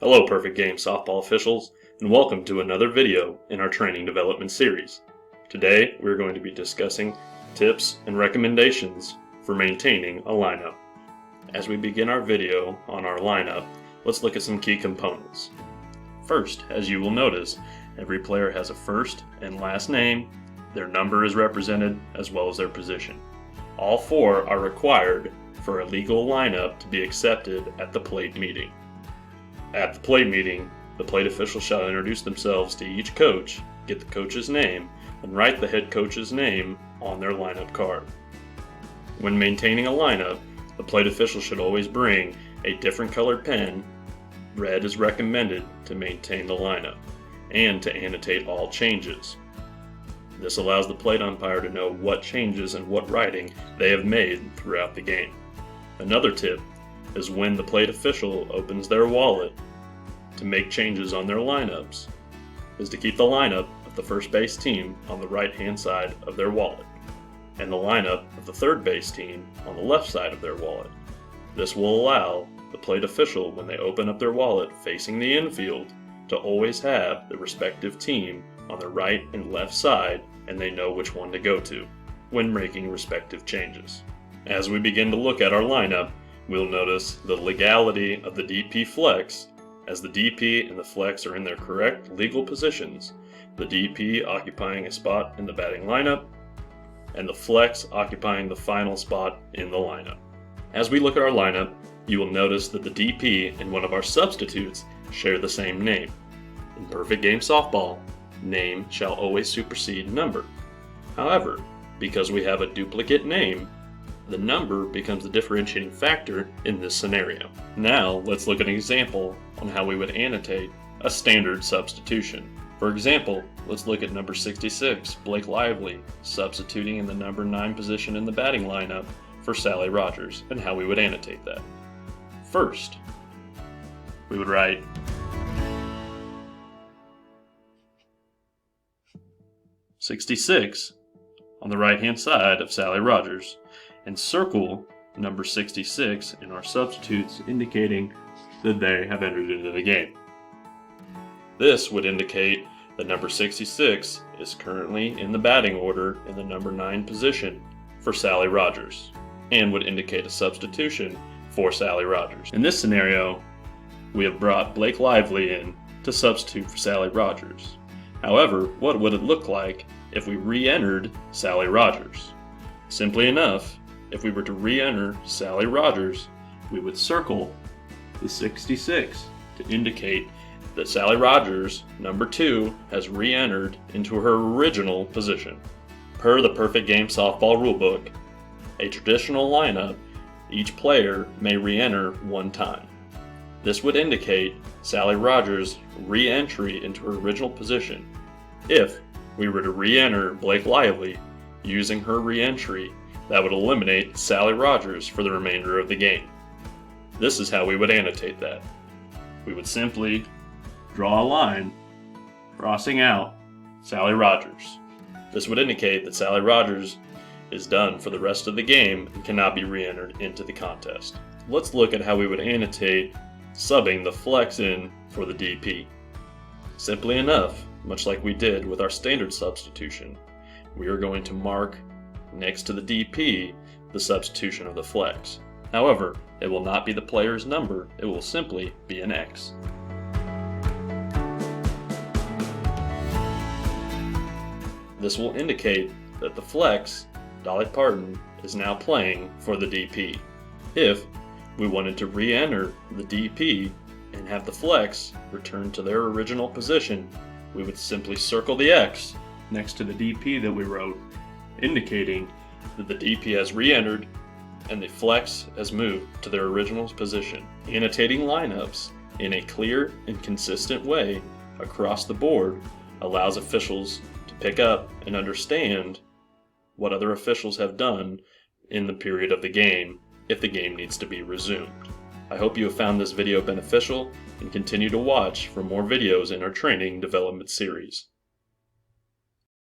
Hello Perfect Game softball officials, and welcome to another video in our training development series. Today we're going to be discussing tips and recommendations for maintaining a lineup. As we begin our video on our lineup, let's look at some key components. First, as you will notice, every player has a first and last name, their number is represented, as well as their position. All four are required for a legal lineup to be accepted at the plate meeting. At the plate meeting, the plate official shall introduce themselves to each coach, get the coach's name, and write the head coach's name on their lineup card. When maintaining a lineup, the plate official should always bring a different colored pen. Red is recommended to maintain the lineup and to annotate all changes. This allows the plate umpire to know what changes and what writing they have made throughout the game. Another tip is when the plate official opens their wallet to make changes on their lineups, is to keep the lineup of the first base team on the right hand side of their wallet and the lineup of the third base team on the left side of their wallet. This will allow the plate official, when they open up their wallet facing the infield, to always have the respective team on the right and left side, and they know which one to go to when making respective changes. As we begin to look at our lineup, we'll notice the legality of the DP flex, as the DP and the flex are in their correct legal positions, the DP occupying a spot in the batting lineup, and the flex occupying the final spot in the lineup. As we look at our lineup, you will notice that the DP and one of our substitutes share the same name. In Perfect Game softball, name shall always supersede number. However, because we have a duplicate name, the number becomes the differentiating factor in this scenario. Now, let's look at an example on how we would annotate a standard substitution. For example, let's look at number 66, Blake Lively, substituting in the number 9 position in the batting lineup for Sally Rogers, and how we would annotate that. First, we would write "66" on the right-hand side of Sally Rogers, and circle number 66 in our substitutes, indicating that they have entered into the game. This would indicate that number 66 is currently in the batting order in the number 9 position for Sally Rogers, and would indicate a substitution for Sally Rogers. In this scenario, we have brought Blake Lively in to substitute for Sally Rogers. However, what would it look like if we re-entered Sally Rogers? Simply enough, if we were to re-enter Sally Rogers, we would circle the 66 to indicate that Sally Rogers, number 2, has re-entered into her original position. Per the Perfect Game softball rulebook, a traditional lineup, each player may re-enter one time. This would indicate Sally Rogers' re-entry into her original position. If we were to re-enter Blake Lively using her re-entry, that would eliminate Sally Rogers for the remainder of the game. This is how we would annotate that. We would simply draw a line crossing out Sally Rogers. This would indicate that Sally Rogers is done for the rest of the game and cannot be re-entered into the contest. Let's look at how we would annotate subbing the flex in for the DP. Simply enough, much like we did with our standard substitution, we are going to mark next to the DP the substitution of the flex. However, it will not be the player's number, it will simply be an X. This will indicate that the flex, Dolly Parton, is now playing for the DP. If we wanted to re-enter the DP and have the flex return to their original position, we would simply circle the X next to the DP that we wrote, indicating that the DP has re-entered and the flex has moved to their original position. Annotating lineups in a clear and consistent way across the board allows officials to pick up and understand what other officials have done in the period of the game if the game needs to be resumed. I hope you have found this video beneficial and continue to watch for more videos in our training development series.